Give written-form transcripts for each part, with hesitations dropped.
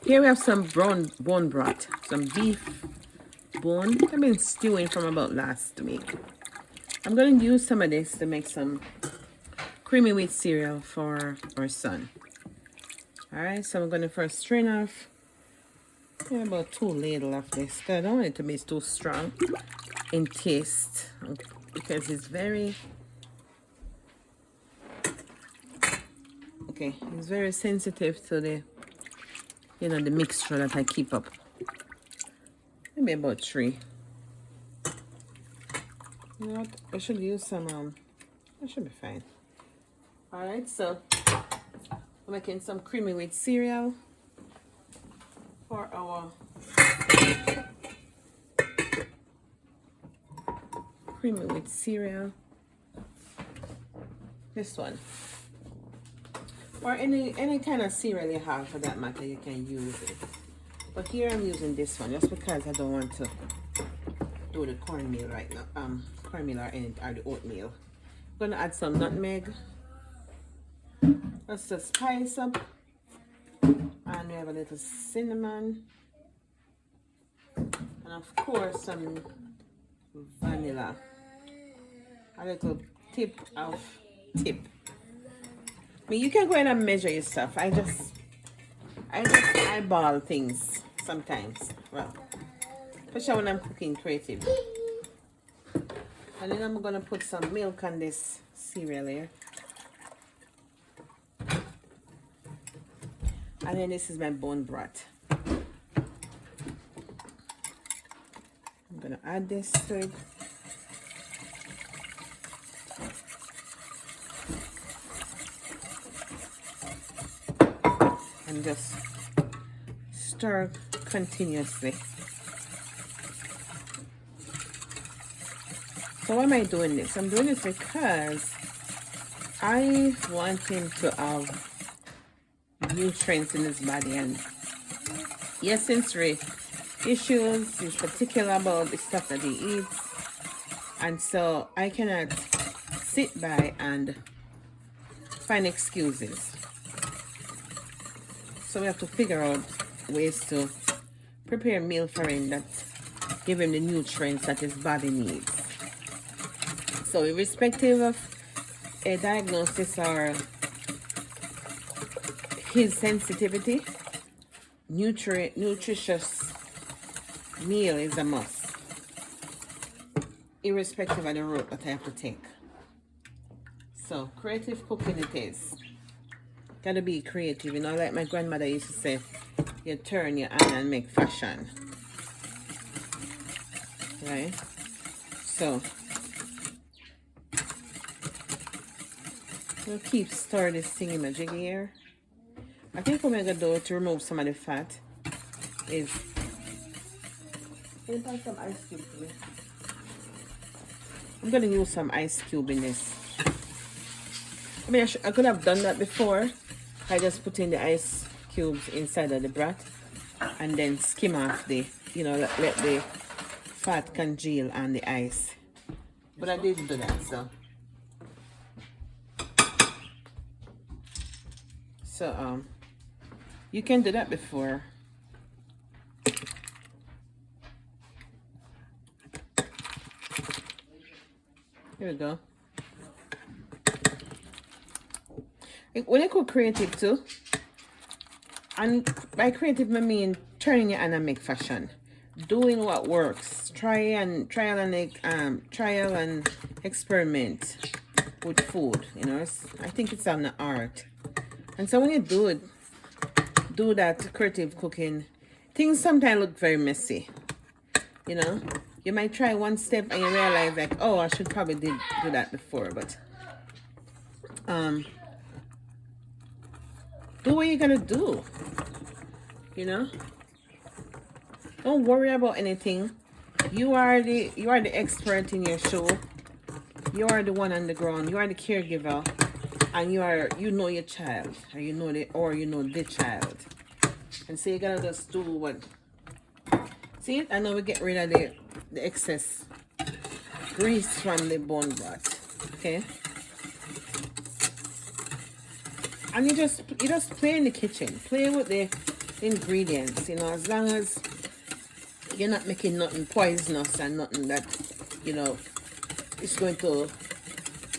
Here we have some brown bone broth, some beef bone. I've been stewing from about last week. I'm going to use some of this to make some creamy wheat cereal for our son. Alright, so I'm going to first strain off about 2 ladles of this. I don't want it to be too strong in taste because it's very... Okay, it's very sensitive to the, you know, the mixture that I keep up. Maybe about 3. You know what? I should use some, that should be fine. Alright, so I'm making some creamy wheat cereal for our creamy wheat cereal. This one. Or any kind of cereal you have for that matter, you can use it. But here I'm using this one just because I don't want to do the cornmeal right now. Cornmeal or the oatmeal. I'm gonna add some nutmeg. Let's just spice up. And we have a little cinnamon. And of course some vanilla. A little tip. I mean, you can go in and measure your stuff. I just eyeball things sometimes. Well, especially when I'm cooking creative. And then I'm gonna put some milk on this cereal here. And then this is my bone broth. I'm gonna add this to it. And just stir continuously. So why am I doing this? I'm doing this because I want him to have nutrients in his body, and yes, sensory issues. He's particular about the stuff that he eats, and so I cannot sit by and find excuses. So we have to figure out ways to prepare a meal for him that give him the nutrients that his body needs. So irrespective of a diagnosis or his sensitivity, nutritious meal is a must, irrespective of the route that I have to take. So creative cooking it is. Gotta be creative, you know, like my grandmother used to say, you turn your hand and make fashion. Right? So we'll keep stir this thingy-majiggy here. I think what I'm gonna do to remove some of the fat is some ice cube for me. I'm gonna use some ice cube in this. I mean, I could have done that before. I just put in the ice cubes inside of the broth and then skim off the, you know, let the fat congeal on the ice. But I didn't do that, so you can do that before. Here we go. When I cook creative too, and by creative I mean turning your hand and make fashion, doing what works, trial and experiment with food. You know, I think it's an art, and so when you do that creative cooking, things sometimes look very messy. You know, you might try one step and you realize like, oh, I should probably do that before, but do what you're gonna do. You know, don't worry about anything. You are the expert in your show. You are the one on the ground. You are the caregiver, and you know your child, or you know the child, and so you gotta just do what. See, I know we get rid of the excess grease from the bone broth. Okay. And you just play in the kitchen. Play with the ingredients, you know, as long as you're not making nothing poisonous and nothing that, you know, is going to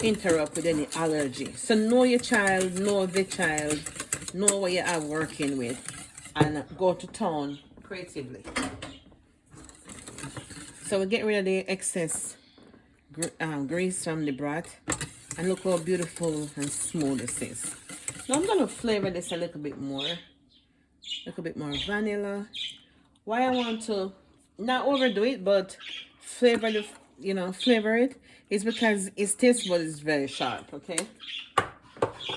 interrupt with any allergy. So know your child, know the child, know what you are working with, and go to town creatively. So we get rid of the excess grease from the broth, and look how beautiful and smooth this is. Now I'm going to flavor this a little bit more vanilla. Why I want to not overdo it, but flavor the, you know, flavor it, is because its taste bud is very sharp, okay?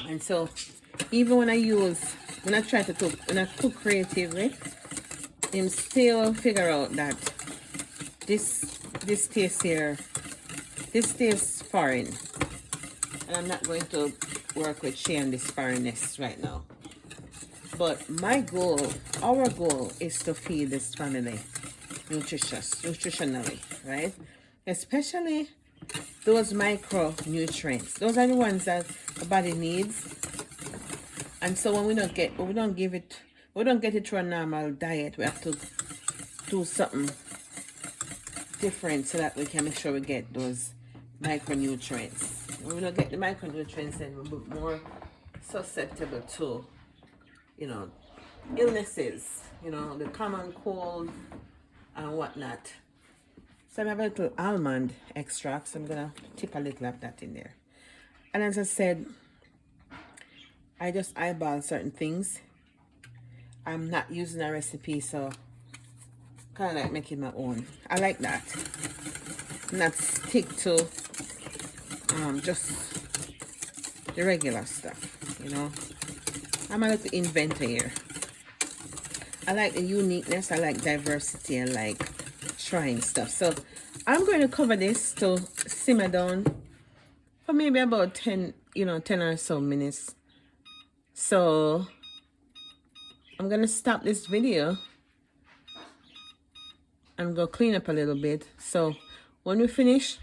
And so even when I try to cook, when I cook creatively, I'm still figure out that this taste here, this tastes foreign, and I'm not going to work with shea and this foreignness right now. But my goal, our goal, is to feed this family nutritionally, right? Especially those micronutrients. Those are the ones that the body needs. And so when we don't get it through a normal diet, we have to do something different so that we can make sure we get those micronutrients. When we don't get the micronutrients, then we'll be more susceptible to, you know, illnesses, you know, the common cold and whatnot. So I have a little almond extract, so I'm gonna tip a little of that in there. And as I said, I just eyeball certain things. I'm not using a recipe, so kind of like making my own. I like that. Not stick to just the regular stuff, you know. I'm a little inventor here. I like the uniqueness, I like diversity, I like trying stuff. So I'm going to cover this to simmer down for maybe about 10 or so minutes. So I'm going to stop this video and go clean up a little bit. So when we finish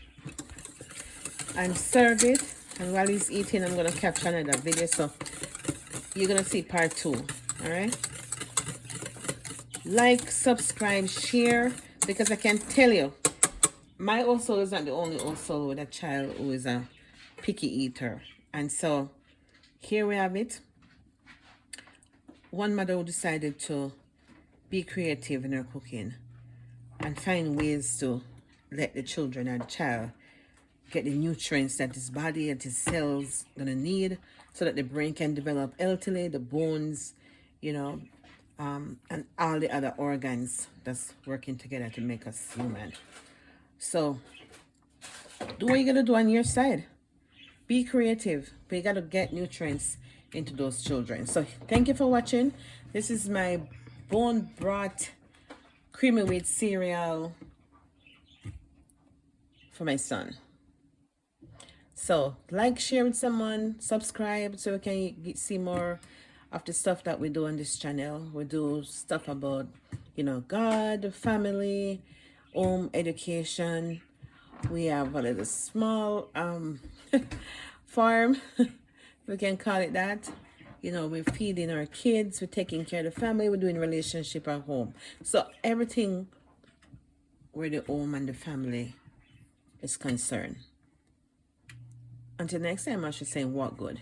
and serve it, and while he's eating, I'm going to capture another video. So you're going to see part 2. All right. Like, subscribe, share, because I can tell you, my old soul is not the only old soul with a child who is a picky eater. And so here we have it. One mother who decided to be creative in her cooking and find ways to let the children or the child get the nutrients that his body and his cells gonna need, so that the brain can develop healthily, the bones, you know, and all the other organs that's working together to make us human. So do what you're gonna do on your side. Be creative, but you gotta get nutrients into those children. So thank you for watching. This is my bone broth creamy wheat cereal for my son. So like, share with someone, subscribe so we can see more of the stuff that we do on this channel. We do stuff about, you know, God, family, home, education. We have a little small farm, we can call it that. You know, we're feeding our kids, we're taking care of the family, we're doing relationship at home. So everything where the home and the family is concerned. Until next time, I should say, walk good.